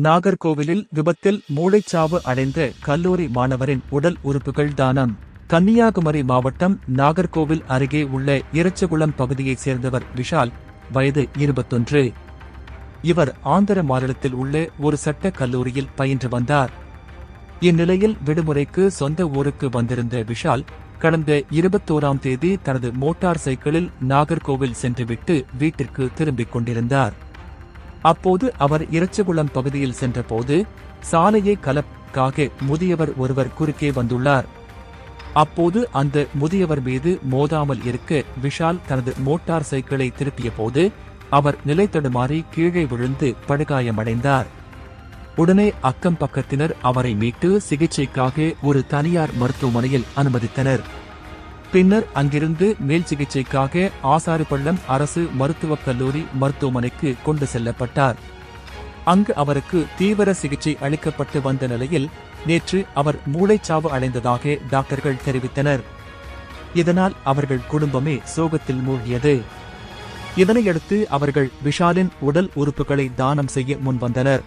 நாகர்கோவிலில் விபத்தில் மூளைச்சாவு அடைந்த கல்லூரி மாணவரின் உடல் உறுப்புகள் தானம். கன்னியாகுமரி மாவட்டம் நாகர்கோவில் அருகே உள்ள இறச்சகுளம் பகுதியைச் சேர்ந்தவர் விஷால், வயது 21. இவர் ஆந்திர மாநிலத்தில் உள்ள ஒரு சட்ட கல்லூரியில் பயின்று வந்தார். இந்நிலையில் விடுமுறைக்கு சொந்த ஊருக்கு வந்திருந்த விஷால் கடந்த 21ஆம் தேதி தனது மோட்டார் சைக்கிளில் நாகர்கோவில் சென்றுவிட்டு வீட்டிற்கு திரும்பிக் கொண்டிருந்தார். அப்போது அவர் இறச்சகுளம் பகுதியில் சென்றபோது சாலையை கலக்காக முதியவர் ஒருவர் குறுக்கே வந்துள்ளார். அப்போது அந்த முதியவர் மீது மோதாமல் இருக்க விஷால் தனது மோட்டார் சைக்கிளை திருப்பிய போது அவர் நிலை தடுமாறி கீழே விழுந்து படுகாயமடைந்தார். உடனே அக்கம் பக்கத்தினர் அவரை மீட்டு சிகிச்சைக்காக ஒரு தனியார் மருத்துவமனையில் அனுமதித்தனர். பின்னர் அங்கிருந்து மேல் சிகிச்சைக்காக ஆசாரிப்பள்ளம் அரசு மருத்துவக் கல்லூரி மருத்துவமனைக்கு கொண்டு செல்லப்பட்டார். அங்கு அவருக்கு தீவிர சிகிச்சை அளிக்கப்பட்டு வந்த நிலையில் நேற்று அவர் மூளைச்சாவு அடைந்ததாக டாக்டர்கள் தெரிவித்தனர். இதனால் அவர்கள் குடும்பமே சோகத்தில் மூழ்கியது. இதனையடுத்து அவர்கள் விஷாலின் உடல் உறுப்புகளை தானம் செய்ய முன்வந்தனர்.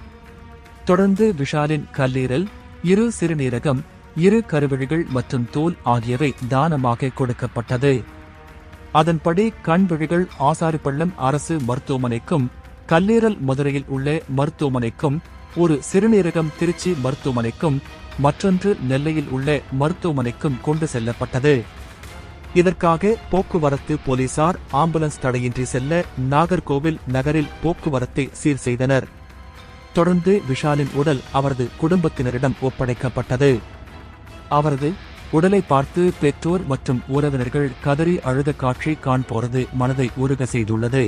தொடர்ந்து விஷாலின் கல்லீரல், இரு சிறுநீரகம், இரு கருவிழிகள் மற்றும் தோல் ஆகியவை தானமாக கொடுக்கப்பட்டது. அதன்படி கண்விழிகள் ஆசாரிப்பள்ளம் அரசு மருத்துவமனைக்கும், கல்லீரல் மதுரையில் உள்ள மருத்துவமனைக்கும், ஒரு சிறுநீரகம் திருச்சி மருத்துவமனைக்கும், மற்றொன்று நெல்லையில் உள்ள மருத்துவமனைக்கும் கொண்டு செல்லப்பட்டது. இதற்காக போக்குவரத்து போலீசார் ஆம்புலன்ஸ் தடையின்றி செல்ல நாகர்கோவில் நகரில் போக்குவரத்தை சீர் செய்தனர். தொடர்ந்து விஷாலின் உடல் அவரது குடும்பத்தினரிடம் ஒப்படைக்கப்பட்டது. அவரது உடலை பார்த்து பெற்றோர் மற்றும் உறவினர்கள் கதறி அழுத காட்சி காண்போரது மனதை உருக செய்துள்ளது.